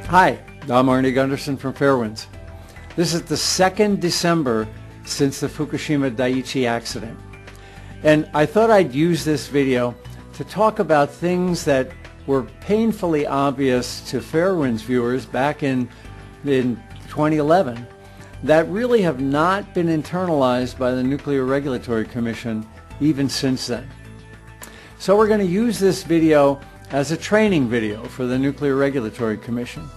Hi, I'm Arnie Gundersen from Fairewinds. This is the 2nd December since the Fukushima Daiichi accident. And I thought I'd use this video to talk about things that were painfully obvious to Fairewinds viewers back in 2011 that really have not been internalized by the Nuclear Regulatory Commission even since then. So we're going to use this video as a training video for the Nuclear Regulatory Commission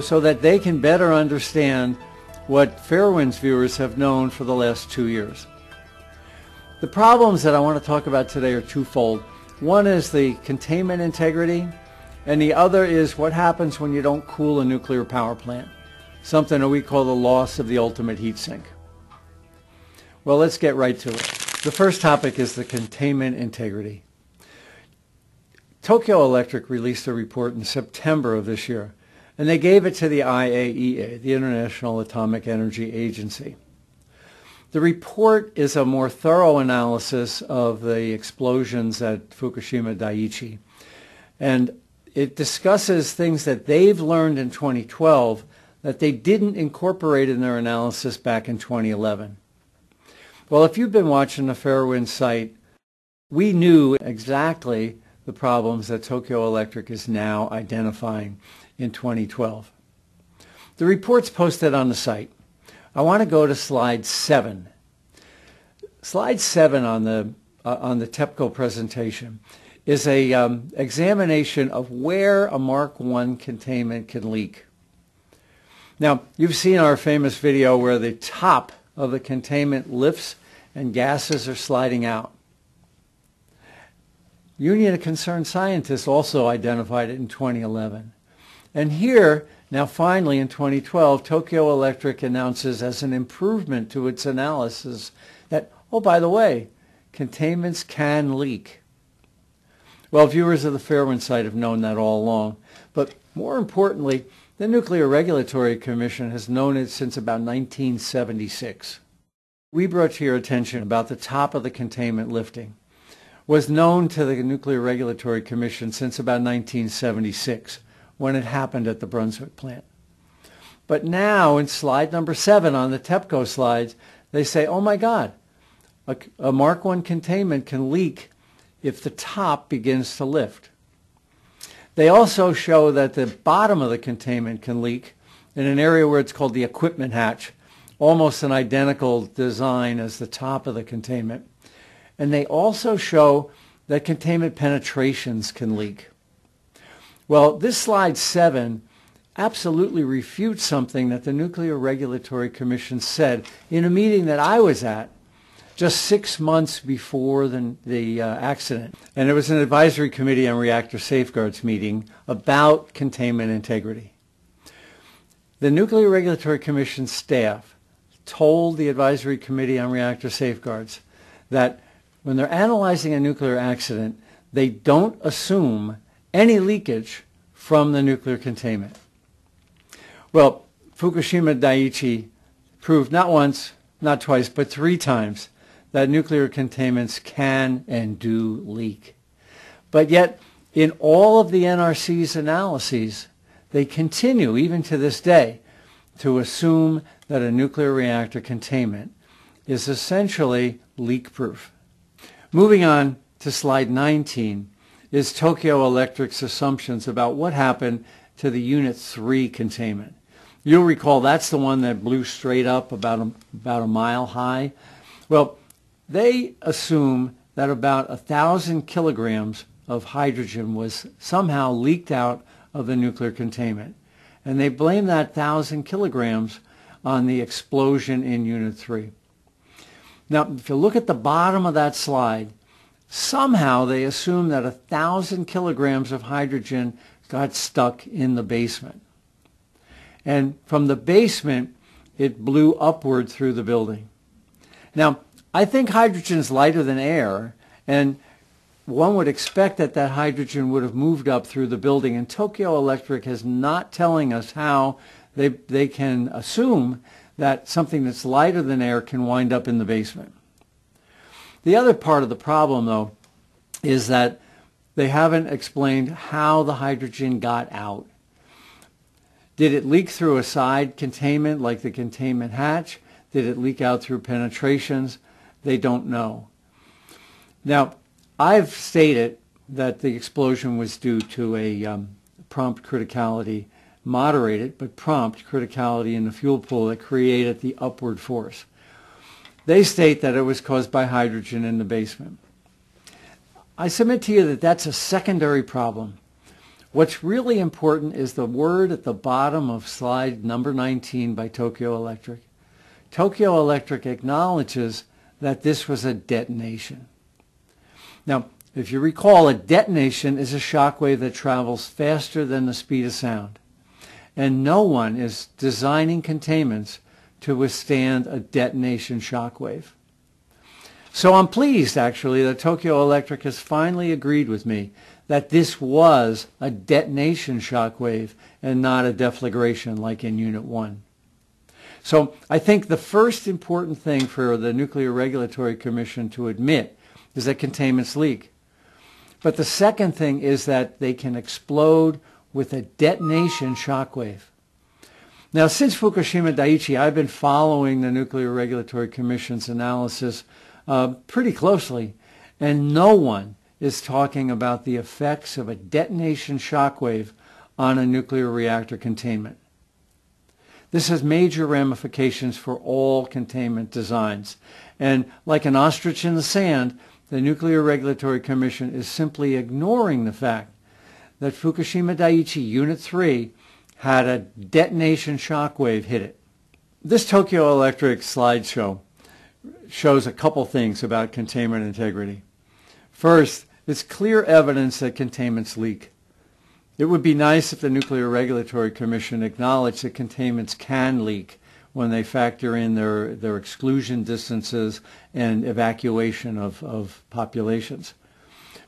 so that they can better understand what Fairewinds viewers have known for the last 2 years. The problems that I want to talk about today are twofold. One is the containment integrity, and the other is what happens when you don't cool a nuclear power plant, something that we call the loss of the ultimate heat sink. Well, let's get right to it. The first topic is the containment integrity. Tokyo Electric released a report in September of this year, and they gave it to the IAEA, the International Atomic Energy Agency. The report is a more thorough analysis of the explosions at Fukushima Daiichi, and it discusses things that they've learned in 2012 that they didn't incorporate in their analysis back in 2011. Well, if you've been watching the Fairewinds site, we knew exactly the problems that Tokyo Electric is now identifying in 2012. The report's posted on the site. I want to go to slide 7. Slide 7 on the TEPCO presentation is a examination of where a Mark I containment can leak. Now, you've seen our famous video where the top of the containment lifts and gases are sliding out. Union of Concerned Scientists also identified it in 2011. And here, now finally in 2012, Tokyo Electric announces as an improvement to its analysis that, oh, by the way, containments can leak. Well, viewers of the Fairewinds site have known that all along. But more importantly, the Nuclear Regulatory Commission has known it since about 1976. We brought to your attention about the top of the containment lifting. Was known to the Nuclear Regulatory Commission since about 1976, when it happened at the Brunswick plant. But now in slide number 7 on the TEPCO slides, they say, oh my God, a Mark I containment can leak if the top begins to lift. They also show that the bottom of the containment can leak in an area where it's called the equipment hatch, almost an identical design as the top of the containment. And they also show that containment penetrations can leak. Well, this slide 7 absolutely refutes something that the Nuclear Regulatory Commission said in a meeting that I was at just 6 months before the accident. And it was an advisory committee on reactor safeguards meeting about containment integrity. The Nuclear Regulatory Commission staff told the advisory committee on reactor safeguards that when they're analyzing a nuclear accident, they don't assume any leakage from the nuclear containment. Well, Fukushima Daiichi proved not once, not twice, but 3 times that nuclear containments can and do leak. But yet, in all of the NRC's analyses, they continue, even to this day, to assume that a nuclear reactor containment is essentially leak-proof. Moving on to slide 19 is Tokyo Electric's assumptions about what happened to the Unit 3 containment. You'll recall that's the one that blew straight up about a mile high. Well, they assume that about 1,000 kilograms of hydrogen was somehow leaked out of the nuclear containment. And they blame that 1,000 kilograms on the explosion in Unit 3. Now, if you look at the bottom of that slide, somehow they assume that 1,000 kilograms of hydrogen got stuck in the basement. And from the basement, it blew upward through the building. Now, I think hydrogen is lighter than air, and one would expect that that hydrogen would have moved up through the building, and Tokyo Electric is not telling us how they can assume that something that's lighter than air can wind up in the basement. The other part of the problem, though, is that they haven't explained how the hydrogen got out. Did it leak through a side containment like the containment hatch? Did it leak out through penetrations? They don't know. Now, I've stated that the explosion was due to a prompt criticality, moderated but prompt criticality in the fuel pool that created the upward force. They state that it was caused by hydrogen in the basement. I submit to you that that's a secondary problem. What's really important is the word at the bottom of slide number 19 by Tokyo Electric. Tokyo Electric acknowledges that this was a detonation. Now, if you recall, a detonation is a shock wave that travels faster than the speed of sound. And no one is designing containments to withstand a detonation shock wave. So I'm pleased, actually, that Tokyo Electric has finally agreed with me that this was a detonation shock wave and not a deflagration like in Unit 1. So I think the first important thing for the Nuclear Regulatory Commission to admit is that containments leak. But the second thing is that they can explode with a detonation shock wave. Now, since Fukushima Daiichi, I've been following the Nuclear Regulatory Commission's analysis pretty closely, and no one is talking about the effects of a detonation shock wave on a nuclear reactor containment. This has major ramifications for all containment designs. And like an ostrich in the sand, the Nuclear Regulatory Commission is simply ignoring the fact that Fukushima Daiichi Unit 3 had a detonation shock wave hit it. This Tokyo Electric slideshow shows a couple things about containment integrity. First, it's clear evidence that containments leak. It would be nice if the Nuclear Regulatory Commission acknowledged that containments can leak when they factor in their exclusion distances and evacuation of populations.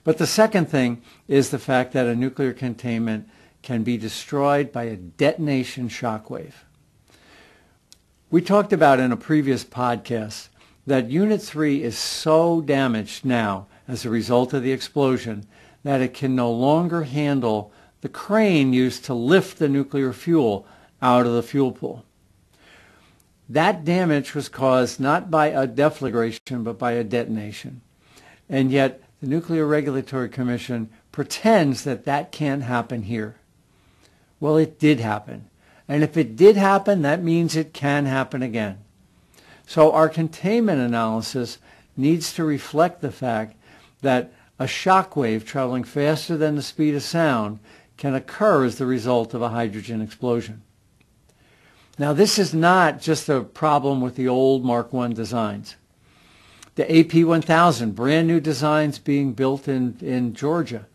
But the second thing is the fact that a nuclear containment can be destroyed by a detonation shock wave. We talked about in a previous podcast that Unit 3 is so damaged now as a result of the explosion that it can no longer handle the crane used to lift the nuclear fuel out of the fuel pool. That damage was caused not by a deflagration but by a detonation. And yet the Nuclear Regulatory Commission pretends that that can't happen here. Well, it did happen. And if it did happen, that means it can happen again. So our containment analysis needs to reflect the fact that a shock wave traveling faster than the speed of sound can occur as the result of a hydrogen explosion. Now, this is not just a problem with the old Mark I designs. The AP1000, brand new designs being built in Georgia,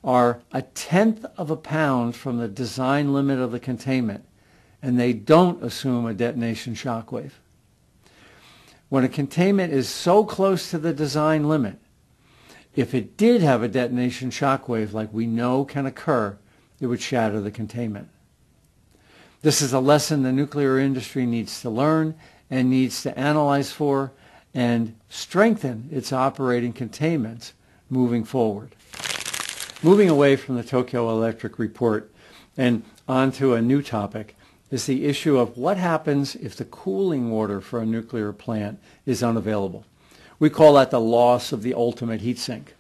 are 1/10 of a pound from the design limit of the containment, and they don't assume a detonation shock wave. When a containment is so close to the design limit, if it did have a detonation shock wave like we know can occur, it would shatter the containment. This is a lesson the nuclear industry needs to learn and needs to analyze for and strengthen its operating containments moving forward. Moving away from the Tokyo Electric report and onto a new topic is the issue of what happens if the cooling water for a nuclear plant is unavailable. We call that the loss of the ultimate heat sink.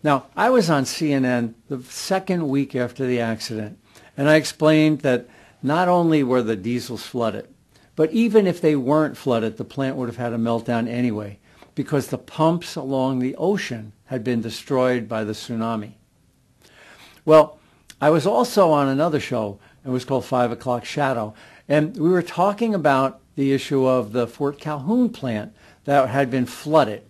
Now, I was on CNN the second week after the accident, and I explained that not only were the diesels flooded, but even if they weren't flooded, the plant would have had a meltdown anyway, because the pumps along the ocean had been destroyed by the tsunami. Well, I was also on another show. It was called 5 O'Clock Shadow, and we were talking about the issue of the Fort Calhoun plant that had been flooded.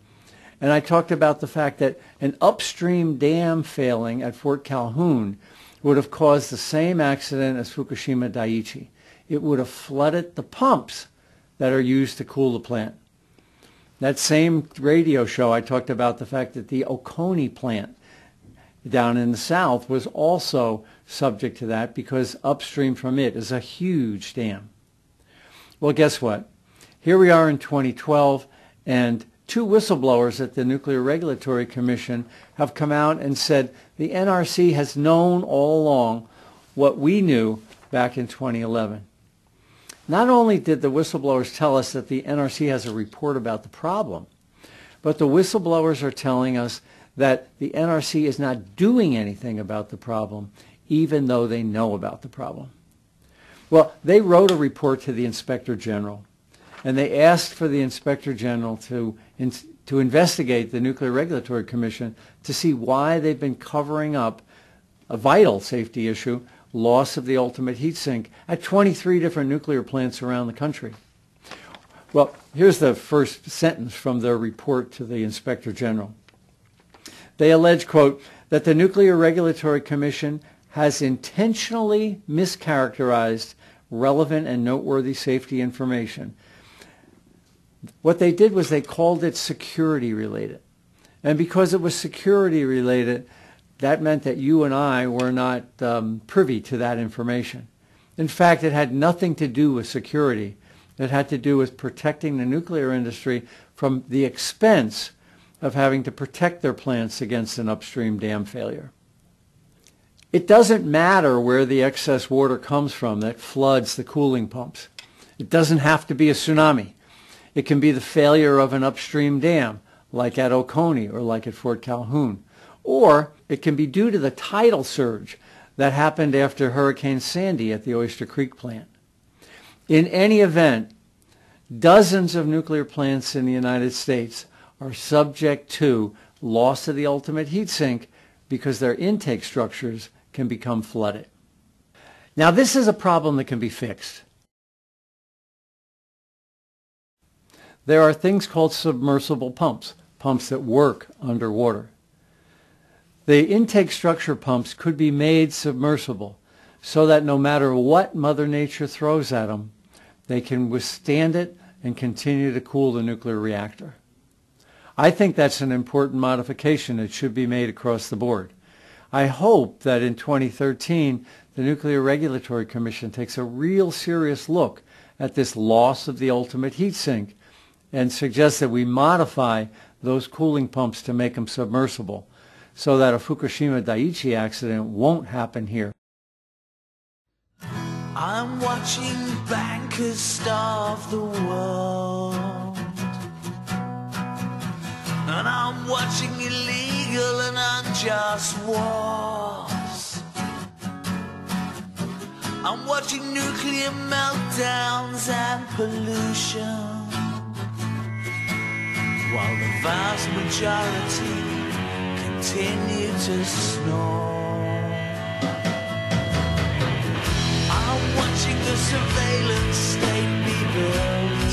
And I talked about the fact that an upstream dam failing at Fort Calhoun would have caused the same accident as Fukushima Daiichi. It would have flooded the pumps that are used to cool the plant. That same radio show, I talked about the fact that the Oconee plant down in the south was also subject to that because upstream from it is a huge dam. Well, guess what? Here we are in 2012, and two whistleblowers at the Nuclear Regulatory Commission have come out and said the NRC has known all along what we knew back in 2011. Not only did the whistleblowers tell us that the NRC has a report about the problem, but the whistleblowers are telling us that the NRC is not doing anything about the problem, even though they know about the problem. Well, they wrote a report to the Inspector General, and they asked for the Inspector General to investigate the Nuclear Regulatory Commission to see why they've been covering up a vital safety issue, loss of the ultimate heat sink, at 23 different nuclear plants around the country. Well, here's the first sentence from their report to the Inspector General. They allege, quote, that the Nuclear Regulatory Commission has intentionally mischaracterized relevant and noteworthy safety information. What they did was they called it security related. And because it was security related, that meant that you and I were not privy to that information. In fact, it had nothing to do with security. It had to do with protecting the nuclear industry from the expense of having to protect their plants against an upstream dam failure. It doesn't matter where the excess water comes from that floods the cooling pumps. It doesn't have to be a tsunami. It can be the failure of an upstream dam, like at Oconee or like at Fort Calhoun. Or it can be due to the tidal surge that happened after Hurricane Sandy at the Oyster Creek plant. In any event, dozens of nuclear plants in the United States are subject to loss of the ultimate heat sink because their intake structures can become flooded. Now, this is a problem that can be fixed. There are things called submersible pumps, pumps that work underwater. The intake structure pumps could be made submersible so that no matter what Mother Nature throws at them, they can withstand it and continue to cool the nuclear reactor. I think that's an important modification that should be made across the board. I hope that in 2013, the Nuclear Regulatory Commission takes a real serious look at this loss of the ultimate heat sink and suggests that we modify those cooling pumps to make them submersible so that a Fukushima Daiichi accident won't happen here. I'm watching bankers starve the world, and I'm watching illegal and unjust wars. I'm watching nuclear meltdowns and pollution, while the vast majority continue to snore. I'm watching the surveillance state be built,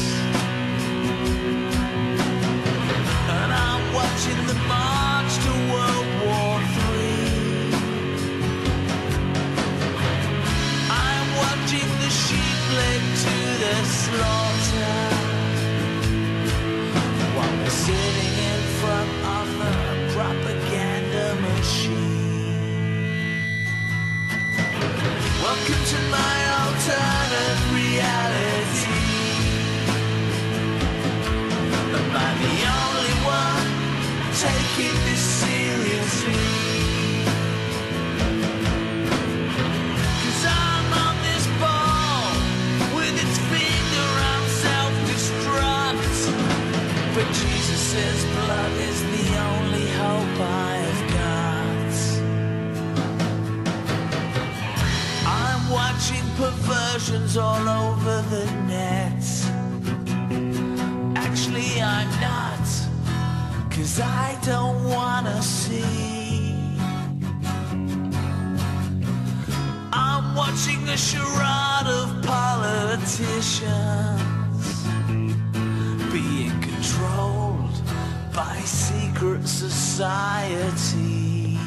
and I'm watching the march to World War III. I'm watching the sheep led to the slaughter, while we're sitting in front of the propaganda machine. Welcome to my alternate reality. Am I the only one taking this seriously? 'Cause I'm on this ball with its finger on self-destruct, but Jesus says blood is the only hope I've got. I'm watching perversions all over the net. Actually, I'm not, 'cause I don't wanna see. I'm watching a charade of politicians being controlled by secret societies.